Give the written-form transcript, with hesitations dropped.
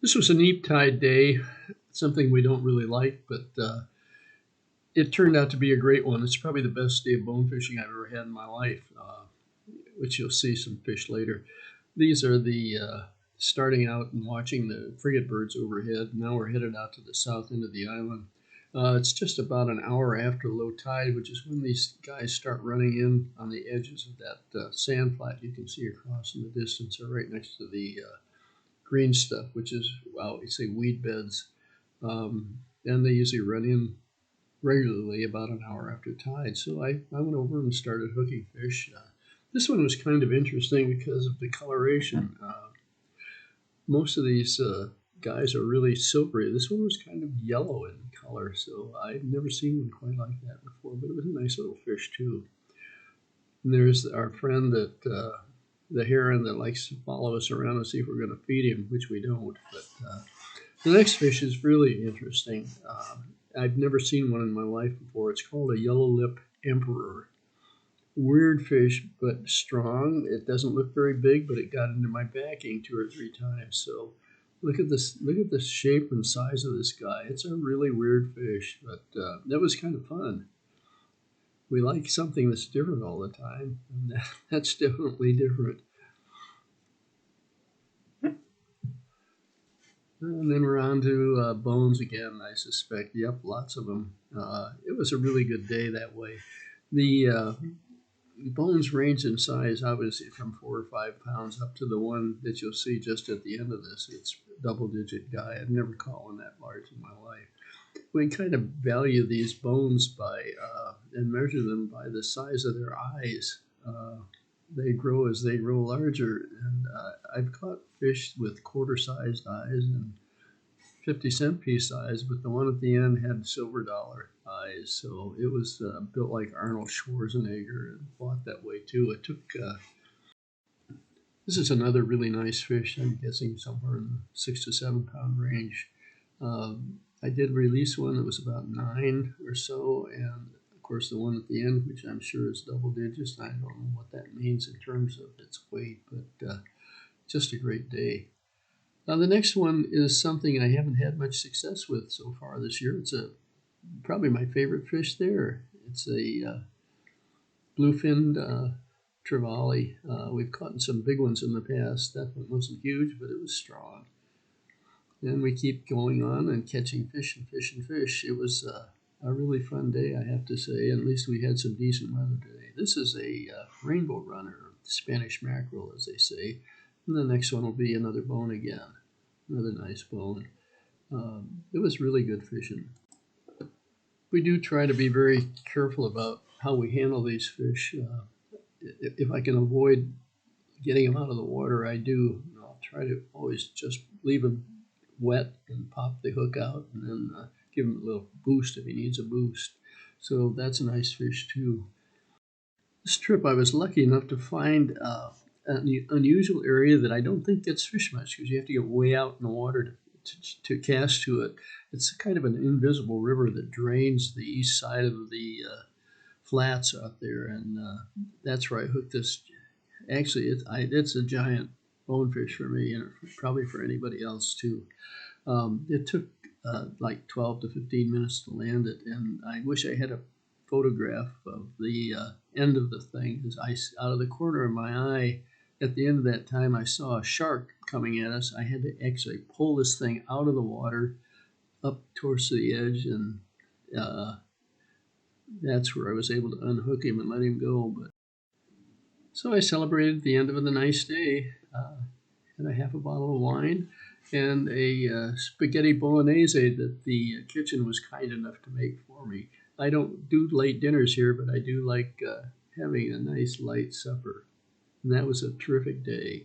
This was a neap tide day, something we don't really like, but it turned out to be a great one. It's probably the best day of bone fishing I've ever had in my life, which you'll see some fish later. These are the starting out and watching the frigate birds overhead. Now we're headed out to the south end of the island. It's just about an hour after low tide, which is when these guys start running in on the edges of that sand flat you can see across in the distance, or right next to the green stuff, which is, well, we say weed beds. And they usually run in regularly about an hour after tide. So I went over and started hooking fish. This one was kind of interesting because of the coloration. Most of these guys are really silvery. This one was kind of yellow in color, so I've never seen one quite like that before, but it was a nice little fish too. And there's our friend that the heron that likes to follow us around and see if we're going to feed him, which we don't. But the next fish is really interesting. I've never seen one in my life before. It's called a yellow lip emperor. Weird fish, but strong. It doesn't look very big, but it got into my backing 2 or 3 times. So look at this! Look at the shape and size of this guy. It's a really weird fish, but that was kind of fun. We like something that's different all the time, and that's definitely different. And then we're on to bones again, I suspect. Yep, lots of them. It was a really good day that way. The bones range in size, obviously, from 4 or 5 pounds up to the one that you'll see just at the end of this. It's a double-digit guy. I've never caught one that large in my life. We kind of value these bones by and measure them by the size of their eyes. They grow as they grow larger, and I've caught fish with quarter-sized eyes and 50-cent piece eyes, but the one at the end had silver dollar eyes. So it was built like Arnold Schwarzenegger and bought that way too. It took, this is another really nice fish. I'm guessing somewhere in the 6 to 7 pound range. I did release one that was about 9 or so, and of course the one at the end, which I'm sure is double digits. I don't know what that means in terms of its weight, but just a great day. Now the next one is something I haven't had much success with so far this year. It's probably my favorite fish there. It's a bluefinned trevally. We've caught some big ones in the past. That one wasn't huge, but it was strong. And we keep going on and catching fish and fish and fish. It was a really fun day, I have to say. And at least we had some decent weather today. This is a rainbow runner, Spanish mackerel, as they say. And the next one will be another bone again, another nice bone. It was really good fishing. We do try to be very careful about how we handle these fish. If I can avoid getting them out of the water, I do. I'll try to always just leave them wet and pop the hook out, and then give him a little boost if he needs a boost. So that's a nice fish too. This trip I was lucky enough to find an unusual area that I don't think gets fished much because you have to get way out in the water to cast to it. It's kind of an invisible river that drains the east side of the flats out there, and that's where I hooked this. Actually, it's a giant bonefish for me, and probably for anybody else too. It took like 12 to 15 minutes to land it, and I wish I had a photograph of the end of the thing. Because out of the corner of my eye, at the end of that time, I saw a shark coming at us. I had to actually pull this thing out of the water up towards the edge, and uh, that's where I was able to unhook him and let him go. But so I celebrated the end of a nice day, and a half a bottle of wine, and a spaghetti bolognese that the kitchen was kind enough to make for me. I don't do late dinners here, but I do like having a nice light supper. And that was a terrific day.